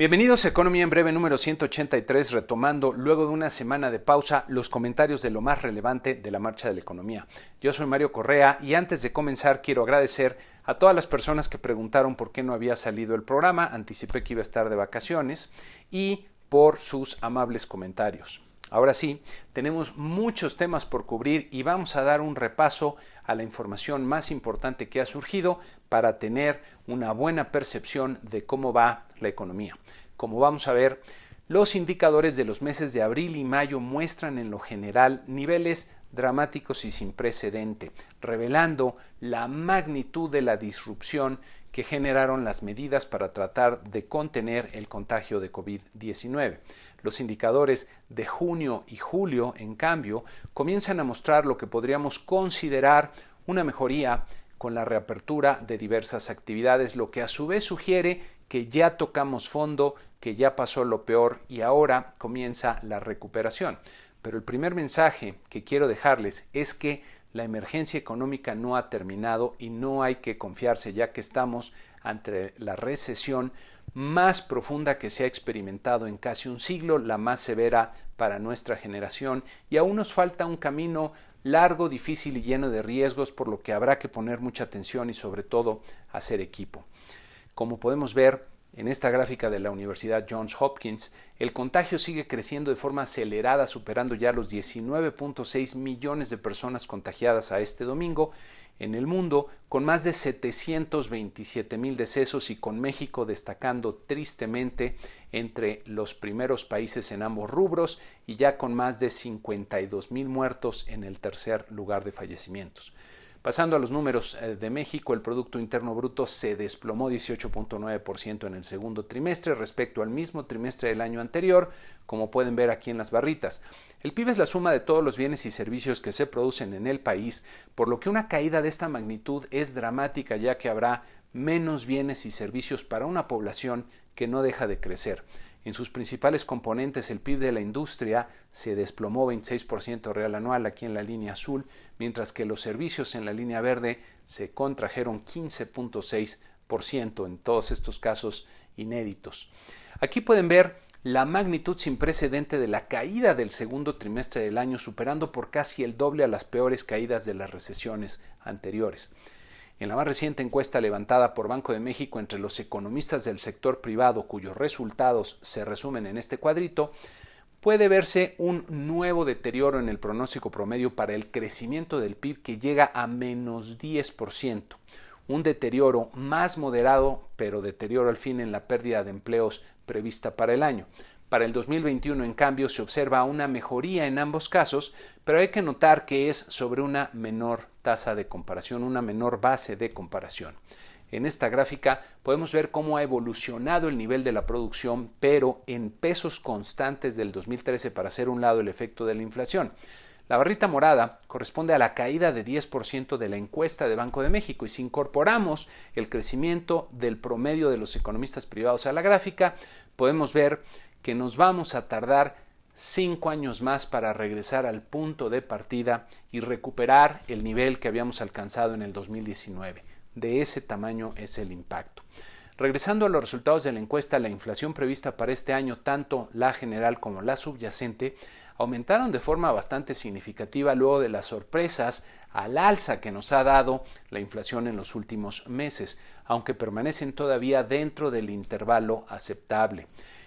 Bienvenidos a Economía en Breve número 183, retomando luego de una semana de pausa los comentarios de lo más relevante de la marcha de la economía. Yo soy Mario Correa y antes de comenzar quiero agradecer a todas las personas que preguntaron por qué no había salido el programa, anticipé que iba a estar de vacaciones, y por sus amables comentarios. Ahora sí, tenemos muchos temas por cubrir y vamos a dar un repaso a la información más importante que ha surgido para tener una buena percepción de cómo va la economía. Como vamos a ver, los indicadores de los meses de abril y mayo muestran en lo general niveles dramáticos y sin precedente, revelando la magnitud de la disrupción que generaron las medidas para tratar de contener el contagio de COVID-19. Los indicadores de junio y julio, en cambio, comienzan a mostrar lo que podríamos considerar una mejoría con la reapertura de diversas actividades, lo que a su vez sugiere que ya tocamos fondo, que ya pasó lo peor y ahora comienza la recuperación. Pero el primer mensaje que quiero dejarles es que la emergencia económica no ha terminado y no hay que confiarse, ya que estamos ante la recesión más profunda que se ha experimentado en casi un siglo, la más severa para nuestra generación, y aún nos falta un camino largo, difícil y lleno de riesgos, por lo que habrá que poner mucha atención y sobre todo hacer equipo. Como podemos ver en esta gráfica de la Universidad Johns Hopkins, el contagio sigue creciendo de forma acelerada, superando ya los 19.6 millones de personas contagiadas a este domingo en el mundo, con más de 727,000 decesos y con México destacando tristemente entre los primeros países en ambos rubros y ya con más de 52,000 muertos en el tercer lugar de fallecimientos. Pasando a los números de México, el Producto Interno Bruto se desplomó 18.9% en el segundo trimestre respecto al mismo trimestre del año anterior, como pueden ver aquí en las barritas. El PIB es la suma de todos los bienes y servicios que se producen en el país, por lo que una caída de esta magnitud es dramática, ya que habrá menos bienes y servicios para una población que no deja de crecer. En sus principales componentes, el PIB de la industria se desplomó 26% real anual aquí en la línea azul, mientras que los servicios en la línea verde se contrajeron 15.6%, en todos estos casos inéditos. Aquí pueden ver la magnitud sin precedente de la caída del segundo trimestre del año, superando por casi el doble a las peores caídas de las recesiones anteriores. En la más reciente encuesta levantada por Banco de México entre los economistas del sector privado, cuyos resultados se resumen en este cuadrito, puede verse un nuevo deterioro en el pronóstico promedio para el crecimiento del PIB que llega a menos 10%. Un deterioro más moderado, pero deterioro al fin en la pérdida de empleos prevista para el año. Para el 2021, en cambio, se observa una mejoría en ambos casos, pero hay que notar que es sobre una menor tasa de comparación, una menor base de comparación. En esta gráfica podemos ver cómo ha evolucionado el nivel de la producción, pero en pesos constantes del 2013 para hacer un lado el efecto de la inflación. La barrita morada corresponde a la caída de 10% de la encuesta de Banco de México, y si incorporamos el crecimiento del promedio de los economistas privados a la gráfica, podemos ver que nos vamos a tardar 5 años más para regresar al punto de partida y recuperar el nivel que habíamos alcanzado en el 2019. De ese tamaño es el impacto. Regresando a los resultados de la encuesta, la inflación prevista para este año, tanto la general como la subyacente, aumentaron de forma bastante significativa luego de las sorpresas al alza que nos ha dado la inflación en los últimos meses, aunque permanecen todavía dentro del intervalo aceptable.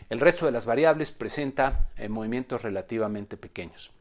El resto de las variables presenta movimientos relativamente pequeños.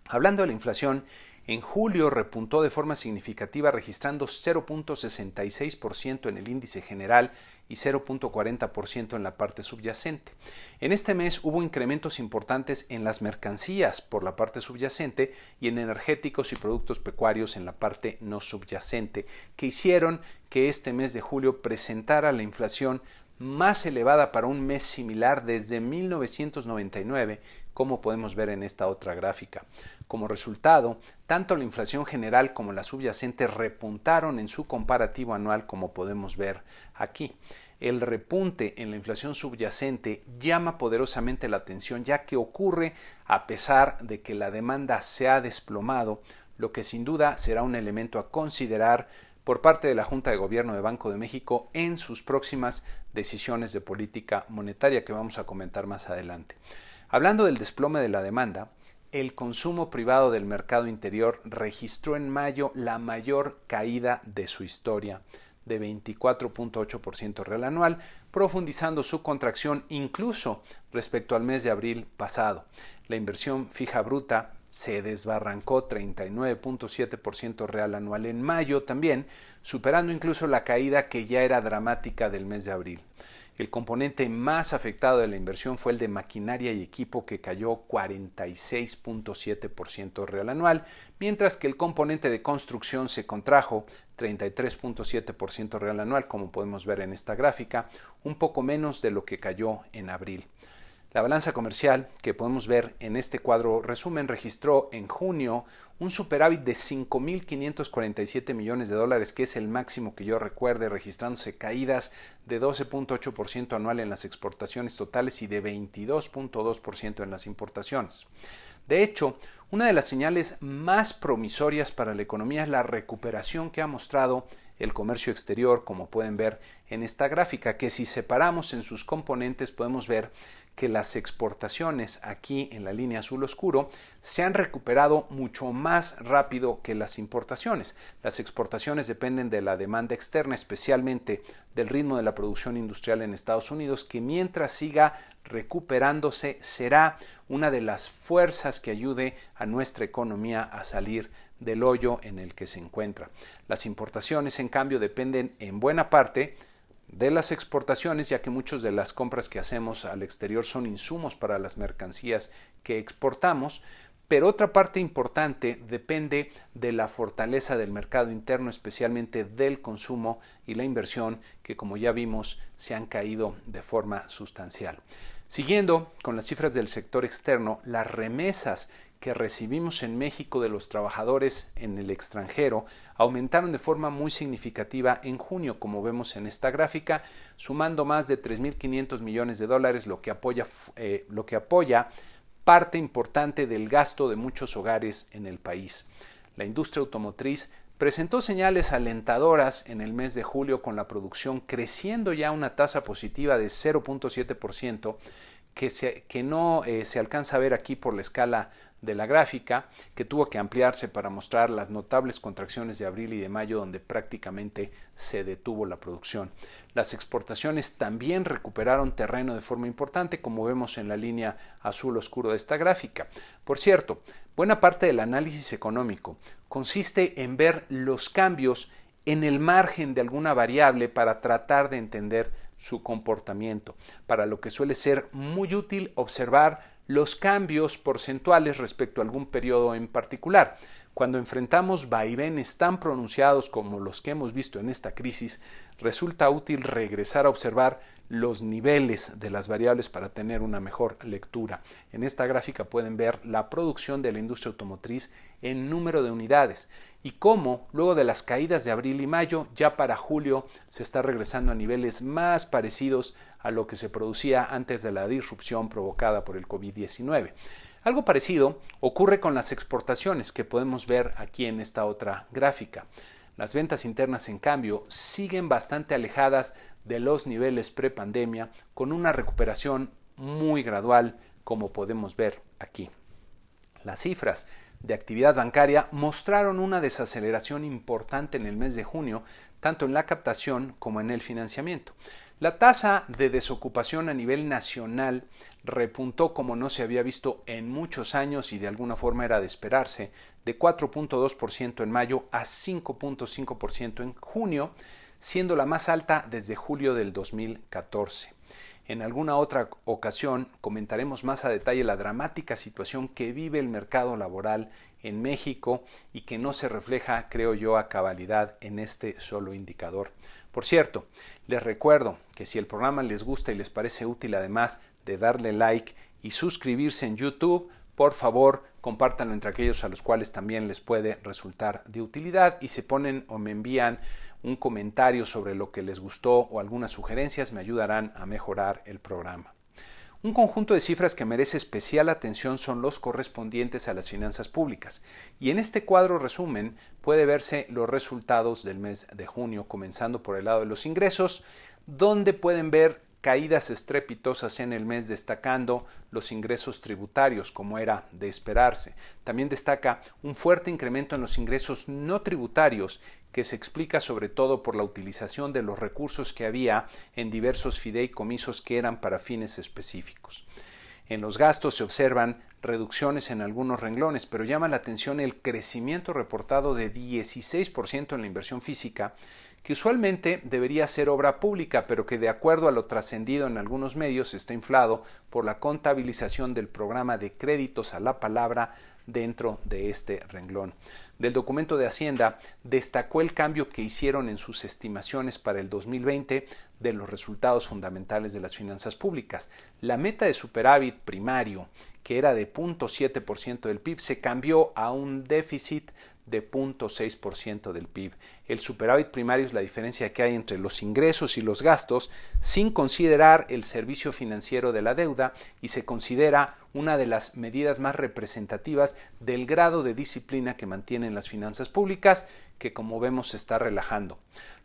Hablando de la inflación, en julio repuntó de forma significativa, registrando 0.66% en el índice general y 0.40% en la parte subyacente. En este mes hubo incrementos importantes en las mercancías por la parte subyacente y en energéticos y productos pecuarios en la parte no subyacente, que hicieron que este mes de julio presentara la inflación más elevada para un mes similar desde 1999, como podemos ver en esta otra gráfica. Como resultado, tanto la inflación general como la subyacente repuntaron en su comparativo anual, como podemos ver aquí. El repunte en la inflación subyacente llama poderosamente la atención, ya que ocurre a pesar de que la demanda se ha desplomado, lo que sin duda será un elemento a considerar por parte de la Junta de Gobierno de Banco de México en sus próximas decisiones de política monetaria que vamos a comentar más adelante. Hablando del desplome de la demanda, el consumo privado del mercado interior registró en mayo la mayor caída de su historia, de 24.8% real anual, profundizando su contracción incluso respecto al mes de abril pasado. La inversión fija bruta se desbarrancó 39.7% real anual en mayo también, superando incluso la caída que ya era dramática del mes de abril. El componente más afectado de la inversión fue el de maquinaria y equipo, que cayó 46.7% real anual, mientras que el componente de construcción se contrajo 33.7% real anual, como podemos ver en esta gráfica, un poco menos de lo que cayó en abril. La balanza comercial, que podemos ver en este cuadro resumen, registró en junio un superávit de 5.547 millones de dólares, que es el máximo que yo recuerde, registrándose caídas de 12.8% anual en las exportaciones totales y de 22.2% en las importaciones. De hecho, una de las señales más promisorias para la economía es la recuperación que ha mostrado el comercio exterior, como pueden ver en esta gráfica, que si separamos en sus componentes podemos ver que las exportaciones aquí en la línea azul oscuro se han recuperado mucho más rápido que las importaciones. Las exportaciones dependen de la demanda externa, especialmente del ritmo de la producción industrial en Estados Unidos, que mientras siga recuperándose será una de las fuerzas que ayude a nuestra economía a salir del hoyo en el que se encuentra. Las importaciones, en cambio, dependen en buena parte de las exportaciones, ya que muchas de las compras que hacemos al exterior son insumos para las mercancías que exportamos, pero otra parte importante depende de la fortaleza del mercado interno, especialmente del consumo y la inversión, que como ya vimos se han caído de forma sustancial. Siguiendo con las cifras del sector externo, las remesas que recibimos en México de los trabajadores en el extranjero aumentaron de forma muy significativa en junio, como vemos en esta gráfica, sumando más de 3.500 millones de dólares, lo que apoya parte importante del gasto de muchos hogares en el país. La industria automotriz presentó señales alentadoras en el mes de julio, con la producción creciendo ya a una tasa positiva de 0.7%, que no se alcanza a ver aquí por la escala de la gráfica, que tuvo que ampliarse para mostrar las notables contracciones de abril y de mayo, donde prácticamente se detuvo la producción. Las exportaciones también recuperaron terreno de forma importante, como vemos en la línea azul oscuro de esta gráfica. Por cierto, buena parte del análisis económico consiste en ver los cambios en el margen de alguna variable para tratar de entender su comportamiento, para lo que suele ser muy útil observar los cambios porcentuales respecto a algún periodo en particular. Cuando enfrentamos vaivenes tan pronunciados como los que hemos visto en esta crisis, resulta útil regresar a observar los niveles de las variables para tener una mejor lectura. En esta gráfica pueden ver la producción de la industria automotriz en número de unidades y cómo, luego de las caídas de abril y mayo, ya para julio se está regresando a niveles más parecidos a lo que se producía antes de la disrupción provocada por el COVID-19. Algo parecido ocurre con las exportaciones, que podemos ver aquí en esta otra gráfica. Las ventas internas, en cambio, siguen bastante alejadas de los niveles prepandemia, con una recuperación muy gradual, como podemos ver aquí. Las cifras de actividad bancaria mostraron una desaceleración importante en el mes de junio, tanto en la captación como en el financiamiento. La tasa de desocupación a nivel nacional repuntó como no se había visto en muchos años, y de alguna forma era de esperarse, de 4.2% en mayo a 5.5% en junio, siendo la más alta desde julio del 2014. En alguna otra ocasión comentaremos más a detalle la dramática situación que vive el mercado laboral en México y que no se refleja, creo yo, a cabalidad en este solo indicador. Por cierto, les recuerdo que si el programa les gusta y les parece útil, además de darle like y suscribirse en YouTube, por favor, compártanlo entre aquellos a los cuales también les puede resultar de utilidad, y si ponen o me envían un comentario sobre lo que les gustó o algunas sugerencias, me ayudarán a mejorar el programa. Un conjunto de cifras que merece especial atención son los correspondientes a las finanzas públicas. Y en este cuadro resumen puede verse los resultados del mes de junio, comenzando por el lado de los ingresos, donde pueden ver caídas estrepitosas en el mes, destacando los ingresos tributarios, como era de esperarse. También destaca un fuerte incremento en los ingresos no tributarios, que se explica sobre todo por la utilización de los recursos que había en diversos fideicomisos que eran para fines específicos. En los gastos se observan reducciones en algunos renglones, pero llama la atención el crecimiento reportado de 16% en la inversión física, que usualmente debería ser obra pública, pero que de acuerdo a lo trascendido en algunos medios está inflado por la contabilización del programa de créditos a la palabra dentro de este renglón. Del documento de Hacienda destacó el cambio que hicieron en sus estimaciones para el 2020 de los resultados fundamentales de las finanzas públicas. La meta de superávit primario, que era de 0.7% del PIB, se cambió a un déficit de 0.6% del PIB. El superávit primario es la diferencia que hay entre los ingresos y los gastos sin considerar el servicio financiero de la deuda y se considera una de las medidas más representativas del grado de disciplina que mantienen las finanzas públicas, que como vemos se está relajando.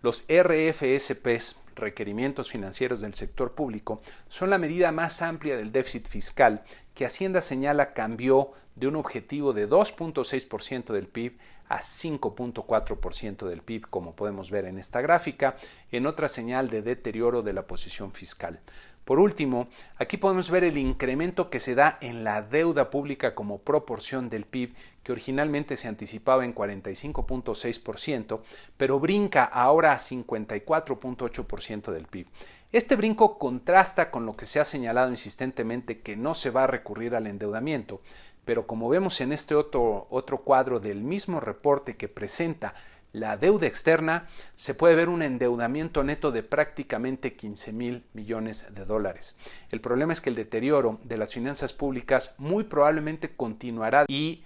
Los RFSPs, requerimientos financieros del sector público, son la medida más amplia del déficit fiscal que Hacienda señala cambió de un objetivo de 2.6% del PIB a 5.4% del PIB, como podemos ver en esta gráfica, en otra señal de deterioro de la posición fiscal. Por último, aquí podemos ver el incremento que se da en la deuda pública como proporción del PIB, que originalmente se anticipaba en 45.6%, pero brinca ahora a 54.8% del PIB. Este brinco contrasta con lo que se ha señalado insistentemente, que no se va a recurrir al endeudamiento, pero como vemos en este otro cuadro del mismo reporte que presenta la deuda externa, se puede ver un endeudamiento neto de prácticamente 15,000 millones de dólares. El problema es que el deterioro de las finanzas públicas muy probablemente continuará y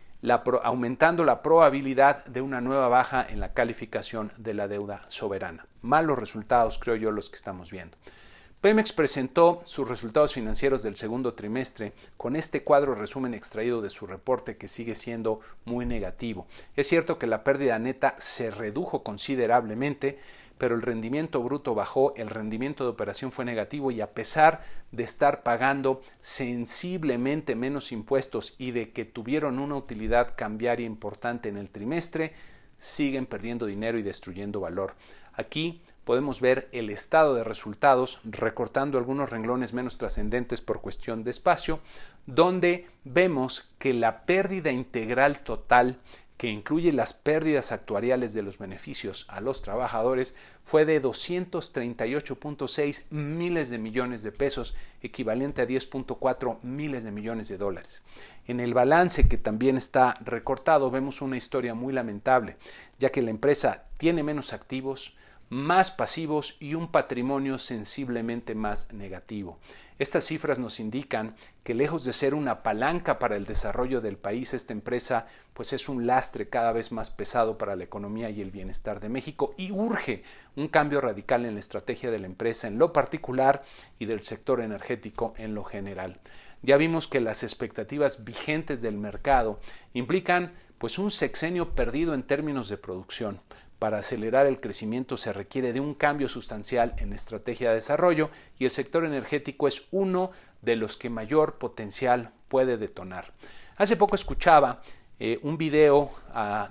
aumentando la probabilidad de una nueva baja en la calificación de la deuda soberana. Malos resultados, creo yo, los que estamos viendo. Pemex presentó sus resultados financieros del segundo trimestre con este cuadro resumen extraído de su reporte, que sigue siendo muy negativo. Es cierto que la pérdida neta se redujo considerablemente, pero el rendimiento bruto bajó, el rendimiento de operación fue negativo y a pesar de estar pagando sensiblemente menos impuestos y de que tuvieron una utilidad cambiaria importante en el trimestre, siguen perdiendo dinero y destruyendo valor. Aquí podemos ver el estado de resultados, recortando algunos renglones menos trascendentes por cuestión de espacio, donde vemos que la pérdida integral total, que incluye las pérdidas actuariales de los beneficios a los trabajadores, fue de 238.6 miles de millones de pesos, equivalente a 10.4 miles de millones de dólares. En el balance, que también está recortado, vemos una historia muy lamentable, ya que la empresa tiene menos activos, más pasivos y un patrimonio sensiblemente más negativo. Estas cifras nos indican que lejos de ser una palanca para el desarrollo del país, esta empresa pues es un lastre cada vez más pesado para la economía y el bienestar de México, y urge un cambio radical en la estrategia de la empresa en lo particular y del sector energético en lo general. Ya vimos que las expectativas vigentes del mercado implican pues un sexenio perdido en términos de producción. Para acelerar el crecimiento se requiere de un cambio sustancial en la estrategia de desarrollo y el sector energético es uno de los que mayor potencial puede detonar. Hace poco escuchaba un video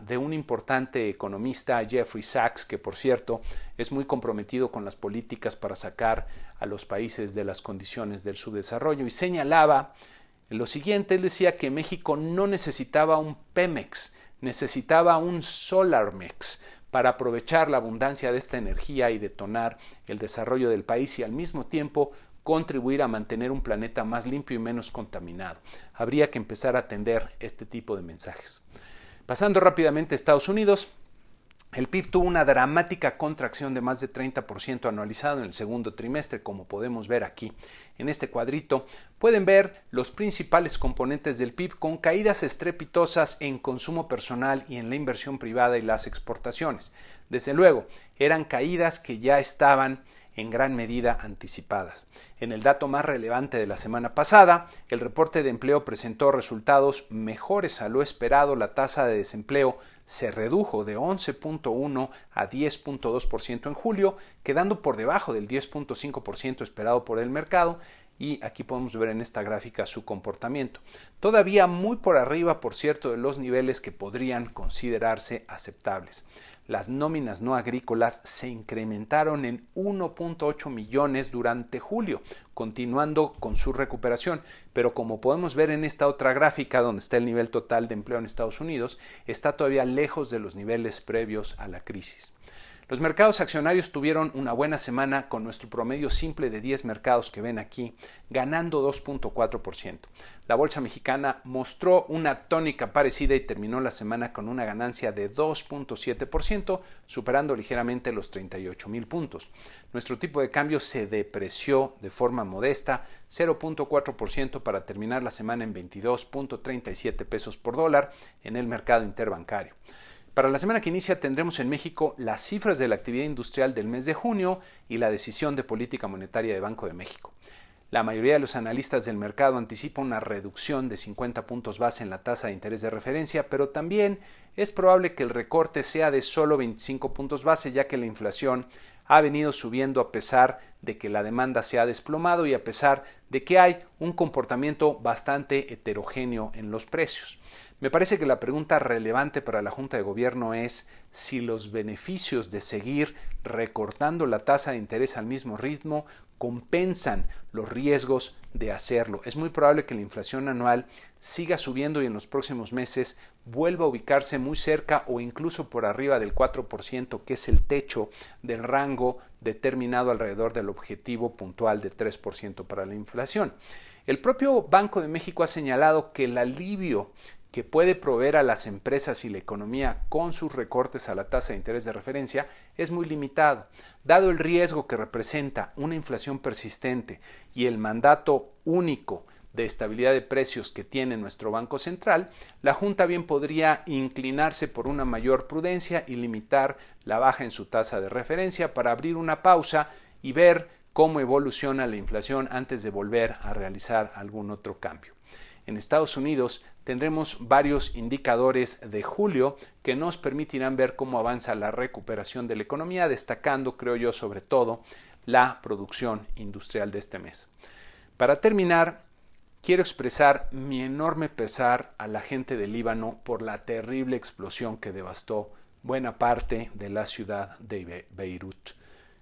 de un importante economista, Jeffrey Sachs, que por cierto es muy comprometido con las políticas para sacar a los países de las condiciones del subdesarrollo, y señalaba lo siguiente. Él decía que México no necesitaba un Pemex, necesitaba un SolarMex para aprovechar la abundancia de esta energía y detonar el desarrollo del país y al mismo tiempo contribuir a mantener un planeta más limpio y menos contaminado. Habría que empezar a atender este tipo de mensajes. Pasando rápidamente a Estados Unidos, el PIB tuvo una dramática contracción de más de 30% anualizado en el segundo trimestre, como podemos ver aquí. En este cuadrito pueden ver los principales componentes del PIB con caídas estrepitosas en consumo personal y en la inversión privada y las exportaciones. Desde luego, eran caídas que ya estaban en gran medida anticipadas. En el dato más relevante de la semana pasada, el reporte de empleo presentó resultados mejores a lo esperado. La tasa de desempleo se redujo de 11.1 a 10.2% en julio, quedando por debajo del 10.5% esperado por el mercado. Y aquí podemos ver en esta gráfica su comportamiento. Todavía muy por arriba, por cierto, de los niveles que podrían considerarse aceptables. Las nóminas no agrícolas se incrementaron en 1.8 millones durante julio, continuando con su recuperación. Pero como podemos ver en esta otra gráfica, donde está el nivel total de empleo en Estados Unidos, está todavía lejos de los niveles previos a la crisis. Los mercados accionarios tuvieron una buena semana con nuestro promedio simple de 10 mercados que ven aquí, ganando 2.4%. La bolsa mexicana mostró una tónica parecida y terminó la semana con una ganancia de 2.7%, superando ligeramente los 38,000 puntos. Nuestro tipo de cambio se depreció de forma modesta, 0.4% para terminar la semana en 22.37 pesos por dólar en el mercado interbancario. Para la semana que inicia tendremos en México las cifras de la actividad industrial del mes de junio y la decisión de política monetaria de Banco de México. La mayoría de los analistas del mercado anticipa una reducción de 50 puntos base en la tasa de interés de referencia, pero también es probable que el recorte sea de solo 25 puntos base, ya que la inflación ha venido subiendo a pesar de que la demanda se ha desplomado y a pesar de que hay un comportamiento bastante heterogéneo en los precios. Me parece que la pregunta relevante para la Junta de Gobierno es si los beneficios de seguir recortando la tasa de interés al mismo ritmo compensan los riesgos de hacerlo. Es muy probable que la inflación anual siga subiendo y en los próximos meses vuelva a ubicarse muy cerca o incluso por arriba del 4%, que es el techo del rango determinado alrededor del objetivo puntual de 3% para la inflación. El propio Banco de México ha señalado que el alivio que puede proveer a las empresas y la economía con sus recortes a la tasa de interés de referencia es muy limitado. Dado el riesgo que representa una inflación persistente y el mandato único de estabilidad de precios que tiene nuestro Banco Central, la Junta bien podría inclinarse por una mayor prudencia y limitar la baja en su tasa de referencia para abrir una pausa y ver cómo evoluciona la inflación antes de volver a realizar algún otro cambio. En Estados Unidos tendremos varios indicadores de julio que nos permitirán ver cómo avanza la recuperación de la economía, destacando, creo yo, sobre todo la producción industrial de este mes. Para terminar, quiero expresar mi enorme pesar a la gente de Líbano por la terrible explosión que devastó buena parte de la ciudad de Beirut.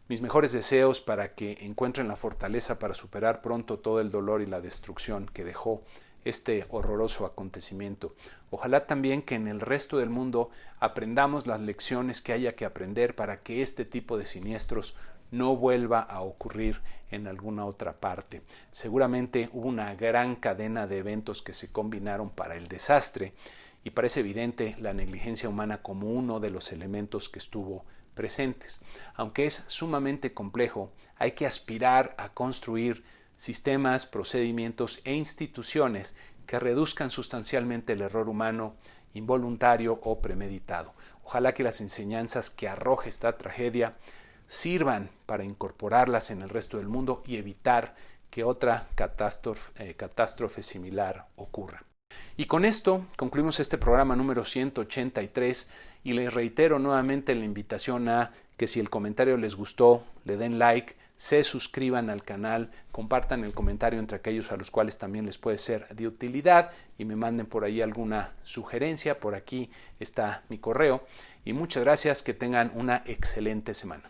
Mis mejores deseos para que encuentren la fortaleza para superar pronto todo el dolor y la destrucción que dejó este horroroso acontecimiento. Ojalá también que en el resto del mundo aprendamos las lecciones que haya que aprender para que este tipo de siniestros no vuelva a ocurrir en alguna otra parte. Seguramente hubo una gran cadena de eventos que se combinaron para el desastre y parece evidente la negligencia humana como uno de los elementos que estuvo presentes. Aunque es sumamente complejo, hay que aspirar a construir sistemas, procedimientos e instituciones que reduzcan sustancialmente el error humano involuntario o premeditado. Ojalá que las enseñanzas que arroje esta tragedia sirvan para incorporarlas en el resto del mundo y evitar que otra catástrofe similar ocurra. Y con esto concluimos este programa número 183 y les reitero nuevamente la invitación a que si el comentario les gustó, le den like, se suscriban al canal, compartan el comentario entre aquellos a los cuales también les puede ser de utilidad y me manden por ahí alguna sugerencia. Por aquí está mi correo y muchas gracias, que tengan una excelente semana.